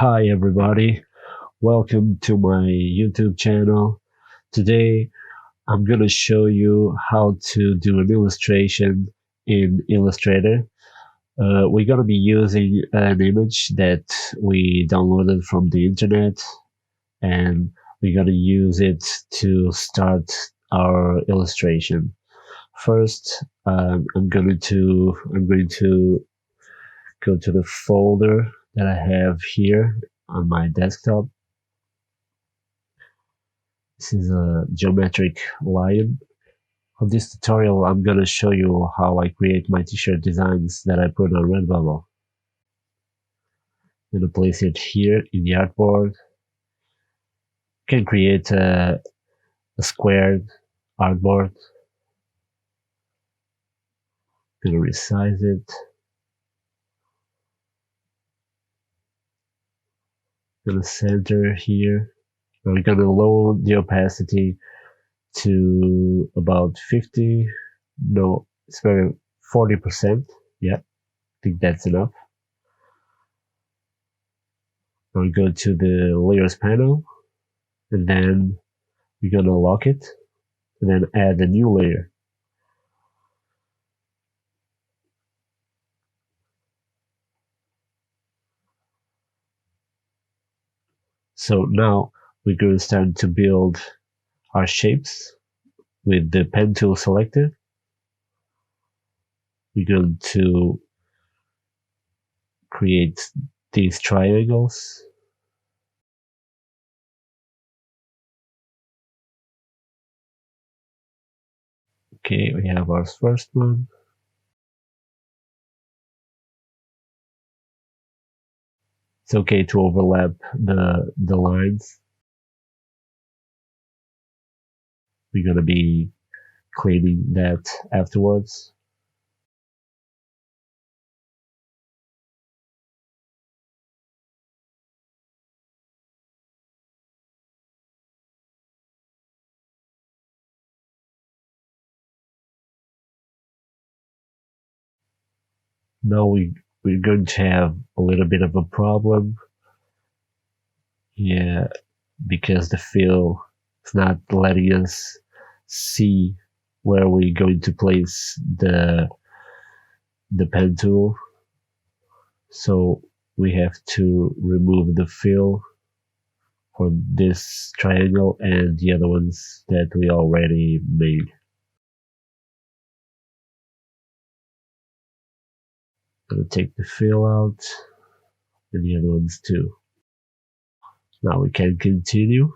Hi everybody, welcome to my YouTube channel. Today I'm gonna show you how to do an illustration in Illustrator. We're gonna be using an image that we downloaded from the internet, and we're gonna use it to start our illustration. First, I'm going to go to the folder that I have here on my desktop. This is a geometric lion. On this tutorial, I'm going to show you how I create my t-shirt designs that I put on Redbubble. I'm going to place it here in the artboard. You can create a squared artboard. I'm going to resize it. I'm going to center here. I'm going to lower the opacity to about 50. No, it's very 40%. Yeah, I think that's enough. I'll go to the layers panel, and then we're gonna lock it, and then add a new layer. So now we're going to start to build our shapes with the pen tool selected. We're going to create these triangles. Okay, we have our first one. It's okay to overlap the lines. We're going to be cleaning that afterwards. Now we're going to have a little bit of a problem. Yeah, because the fill is not letting us see where we're going to place the pen tool. So we have to remove the fill for this triangle and the other ones that we already made. I'm gonna take the fill out and the other ones too. Now we can continue.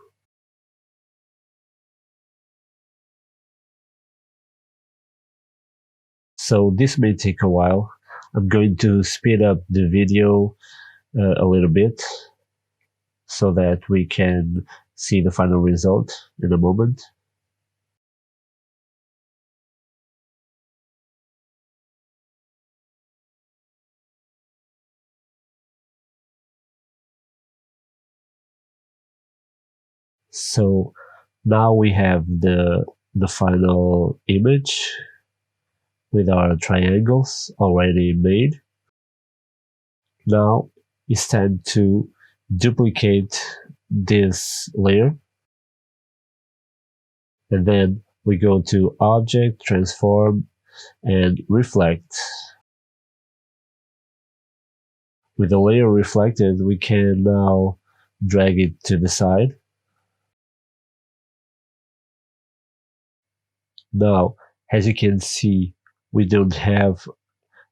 So this may take a while. I'm going to speed up the video a little bit so that we can see the final result in a moment. So now we have the final image with our triangles already made. Now it's time to duplicate this layer, and then we go to Object, Transform, and Reflect. With the layer reflected, we can now drag it to the side. Now, as you can see, we don't have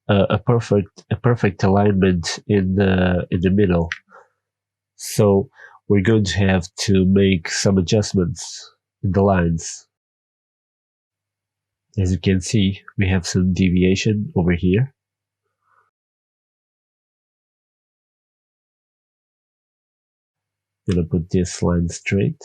a perfect alignment in the middle. So we're going to have to make some adjustments in the lines. As you can see, we have some deviation over here. I'm gonna put this line straight.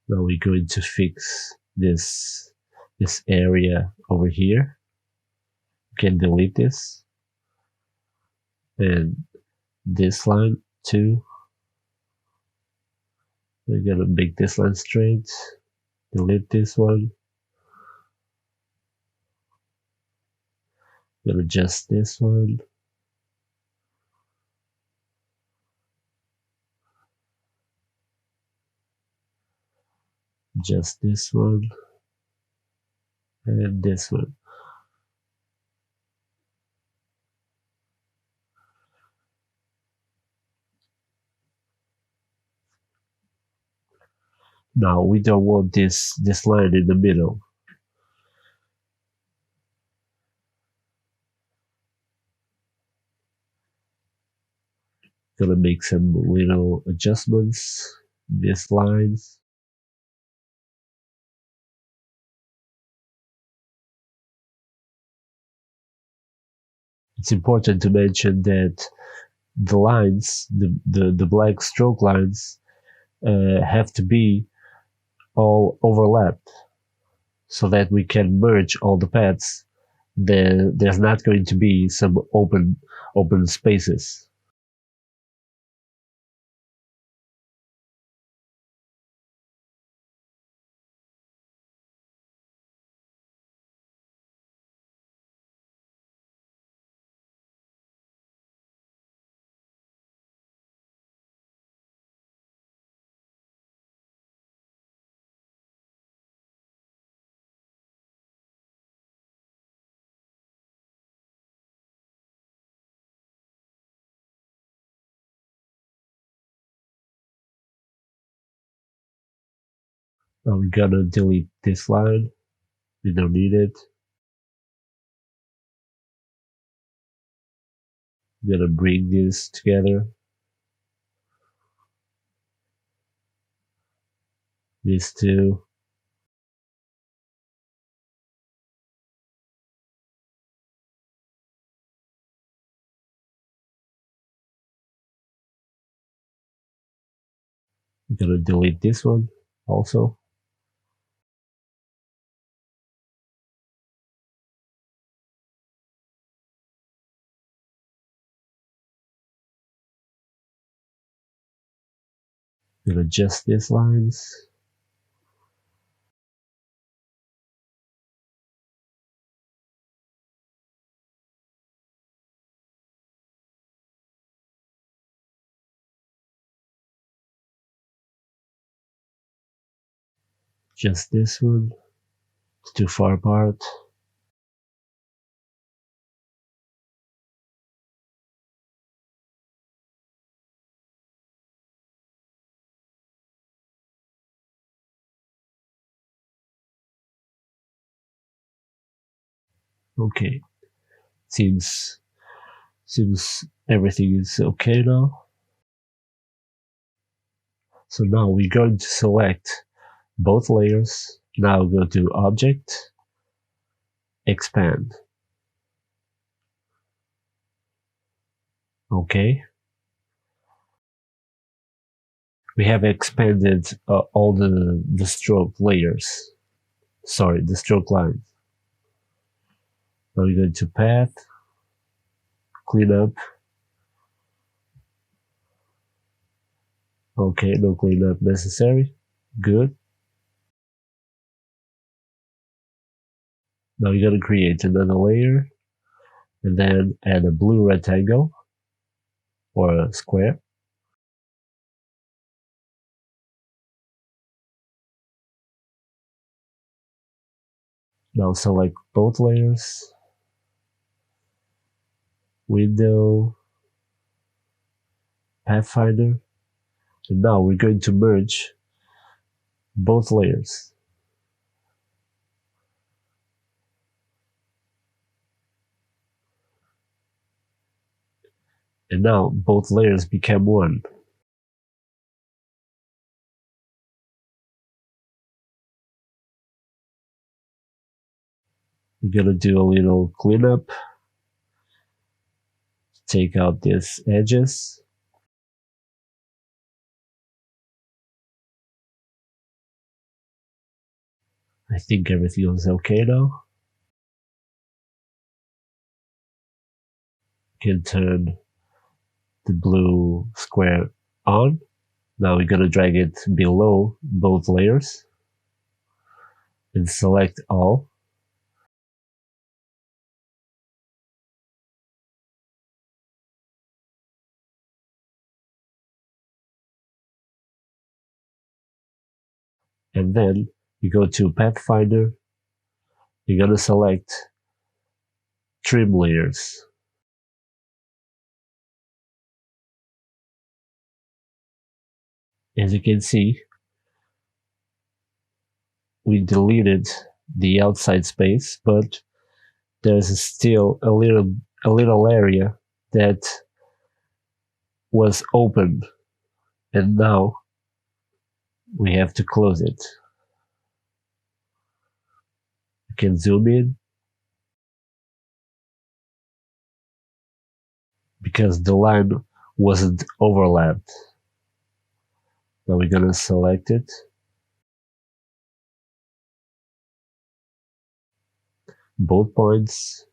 Now we're going to fix this area over here. We can delete this. And this line too. We're gonna make this line straight. Delete this one. Gonna adjust this one. Adjust this one. And this one. Now we don't want this line in the middle. Gonna make some little adjustments. These lines. It's important to mention that the lines, the black stroke lines, have to be all overlapped so that we can merge all the paths. There's not going to be some open spaces. Now we're gonna delete this line. We don't need it. We're gonna bring this together. These two. We're gonna delete this one also. We're gonna adjust these lines. Just this one. It's too far apart. Okay. Seems everything is okay now. So now we're going to select both layers. Now go to Object, Expand. Okay. We have expanded all the stroke layers. Sorry, the stroke lines. Now we go to Path, Clean Up. Okay, no cleanup necessary. Good. Now you're gonna create another layer and then add a blue rectangle or a square. Now select both layers, Window, Pathfinder, and now we're going to merge both layers. And now both layers become one. We're gonna do a little cleanup. Take out these edges. I think everything is okay now. can turn the blue square on. Now we're gonna drag it below both layers and select all. And then you go to Pathfinder, you're gonna select trim layers. As you can see, we deleted the outside space, but there's still a little area that was open, and now we have to close it. You can zoom in because the line wasn't overlapped. Now we're gonna select it, both points,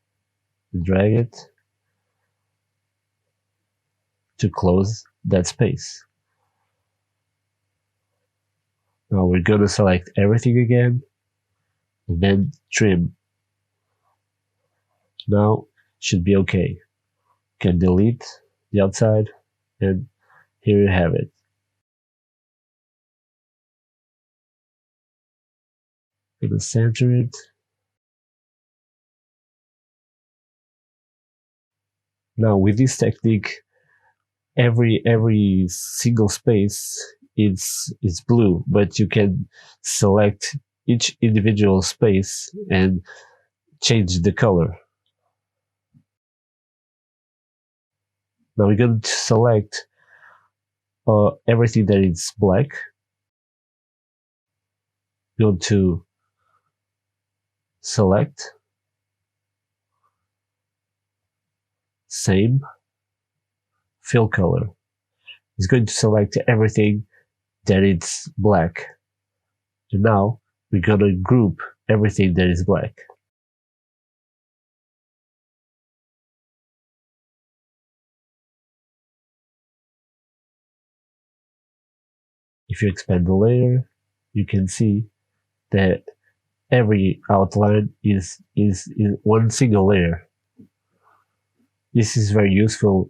drag it to close that space. Now we're gonna select everything again, and then trim. Now should be okay. Can delete the outside, and here you have it. Gonna center it. Now with this technique, every single space is blue, but you can select each individual space and change the color. Now we're going to select everything that is black. Go to select, same, fill color. It's going to select everything that is black. And now we're going to group everything that is black. If you expand the layer, you can see that every outline is one single layer. This is very useful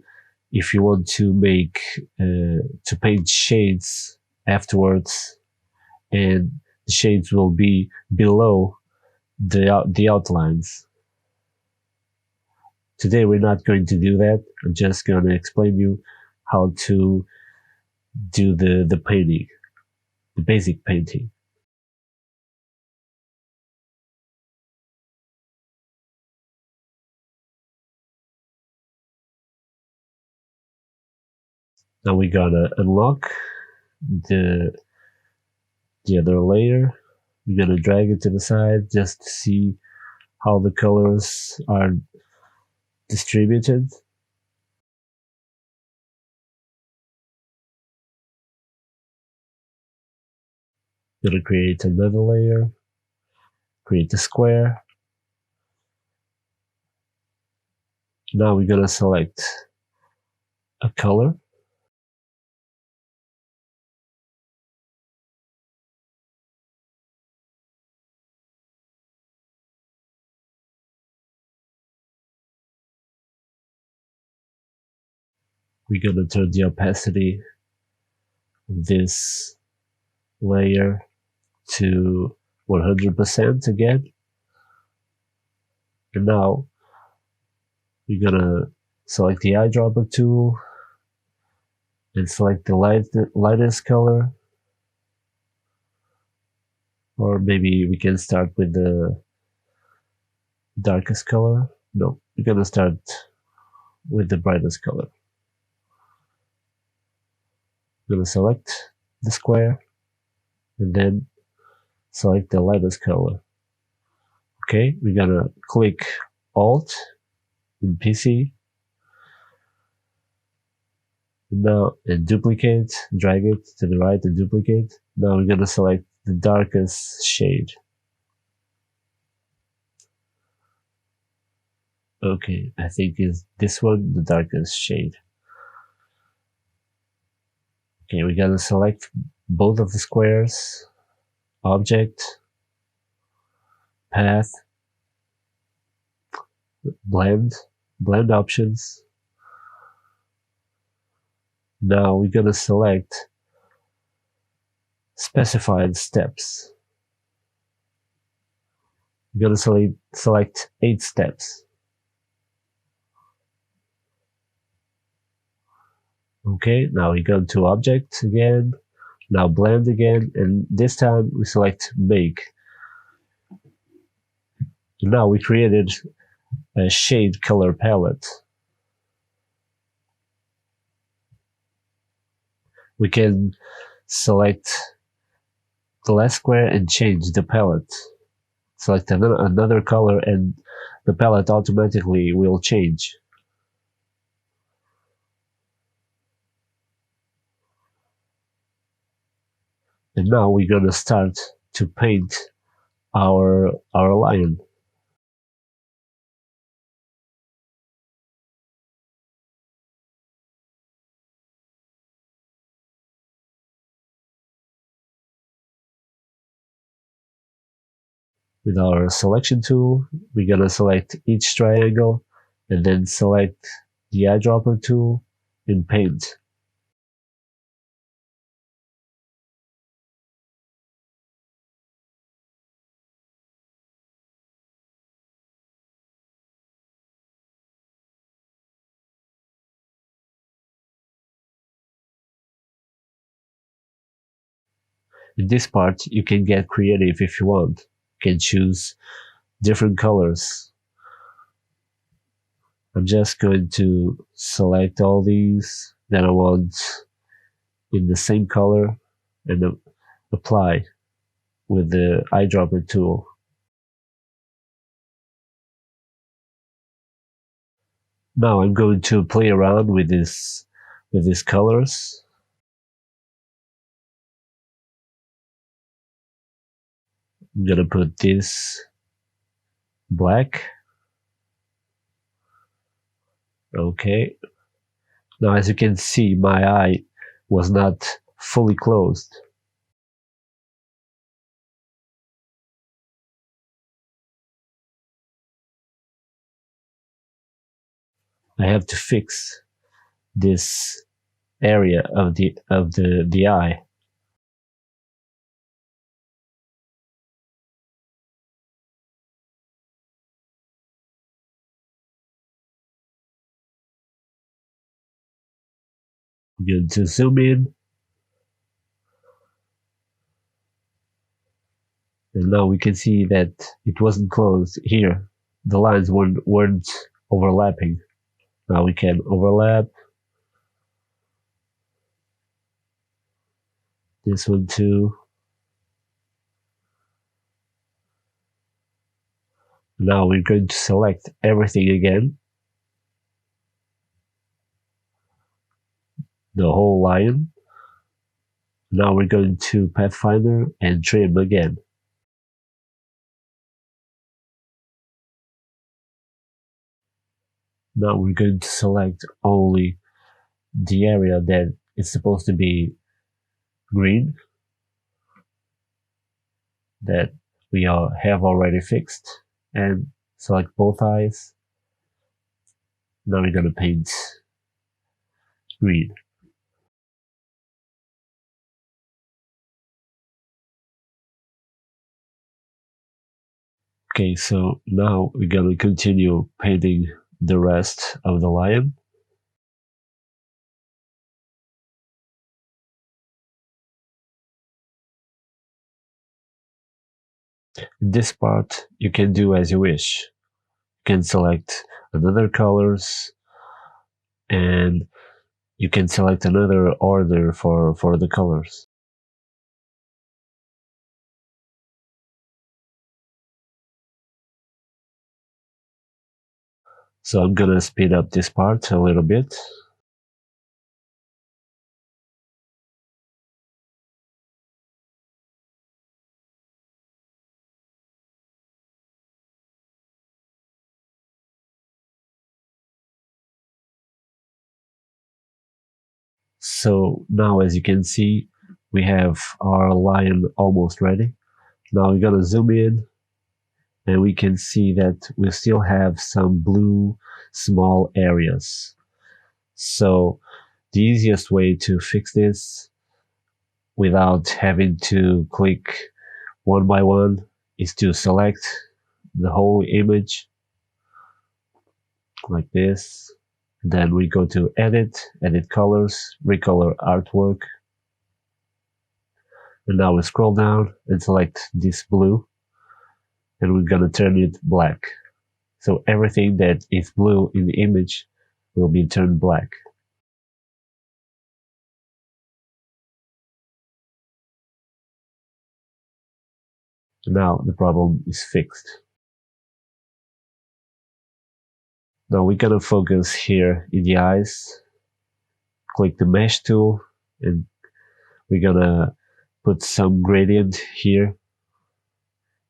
if you want to make to paint shades afterwards, and the shades will be below the outlines. Today we're not going to do that. I'm just going to explain you how to do the painting, the basic painting. Now we're gonna unlock the other layer. We're gonna drag it to the side just to see how the colors are distributed. Gonna create another layer, create a square. Now we're gonna select a color. We're gonna turn the opacity of this layer to 100% again. And now we're gonna select the eyedropper tool and select the lightest color. Or maybe we can start with the darkest color. No, we're gonna start with the brightest color. I'm gonna select the square and then select the lightest color. Okay, we're gonna click Alt in PC. Now and duplicate, drag it to the right and duplicate. Now we're gonna select the darkest shade. Okay, I think is this one the darkest shade. Okay, we gotta select both of the squares, object, path, blend, blend options. Now we're gonna select specified steps. We're gonna select 8 steps. Okay, now we go to object again, now blend again, and this time we select make. And now we created a shade color palette. We can select the last square and change the palette. Select another color and the palette automatically will change. And now we're gonna start to paint our lion. With our selection tool, we're gonna select each triangle and then select the eyedropper tool and paint. In this part, you can get creative if you want. You can choose different colors. I'm just going to select all these that I want in the same color and apply with the eyedropper tool. Now I'm going to play around with these colors. I'm gonna put this black. Okay. Now as you can see, my eye was not fully closed. I have to fix this area of the eye. I'm going to zoom in, and now we can see that it wasn't closed here. The lines weren't overlapping. Now we can overlap this one too. Now we're going to select everything again, the whole lion. Now we're going to Pathfinder and trim again. Now we're going to select only the area that is supposed to be green, that we have already fixed, and select both eyes. Now we're going to paint green. Okay, so now we're going to continue painting the rest of the lion. This part you can do as you wish. You can select another colors and you can select another order for the colors. So I'm gonna speed up this part a little bit. So now, as you can see, we have our lion almost ready. Now we're gonna zoom in, and we can see that we still have some blue small areas. So the easiest way to fix this without having to click one by one is to select the whole image like this. Then we go to edit, edit colors, recolor artwork. And now we scroll down and select this blue, and we're gonna turn it black. So everything that is blue in the image will be turned black. Now the problem is fixed. Now we're gonna focus here in the eyes. Click the mesh tool, and we're gonna put some gradient here.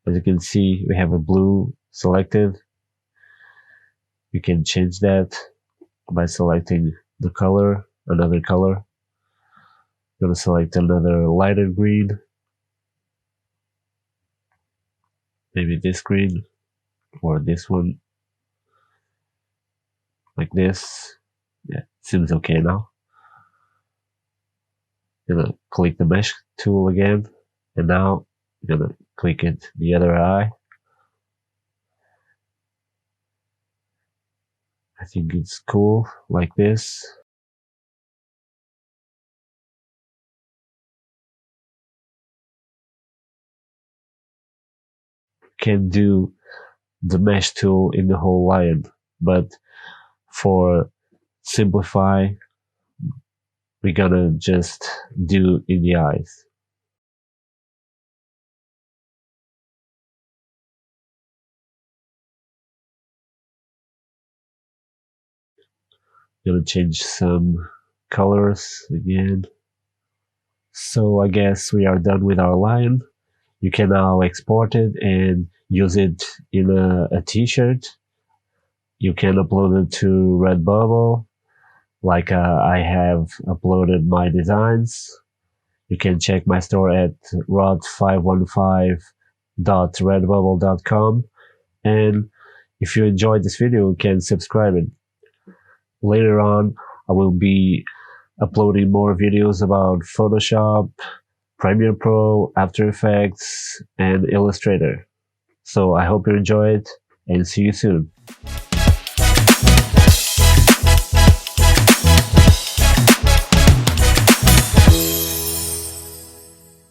As you can see, we have a blue selected. We can change that by selecting the color, another color. I'm gonna select another lighter green, maybe this green or this one, like this. Yeah, seems okay now. Gonna click the mesh tool again, and now I'm gonna click it the other eye. I think it's cool like this. Can do the mesh tool in the whole lion, but for simplify, we're gonna just do in the eyes. Gonna change some colors again. So I guess we are done with our lion. You can now export it and use it in a t-shirt. You can upload it to Redbubble, like I have uploaded my designs. You can check my store at rod515.redbubble.com. And if you enjoyed this video, you can subscribe it. Later on, I will be uploading more videos about Photoshop, Premiere Pro, After Effects, and Illustrator. So I hope you enjoy it, and see you soon.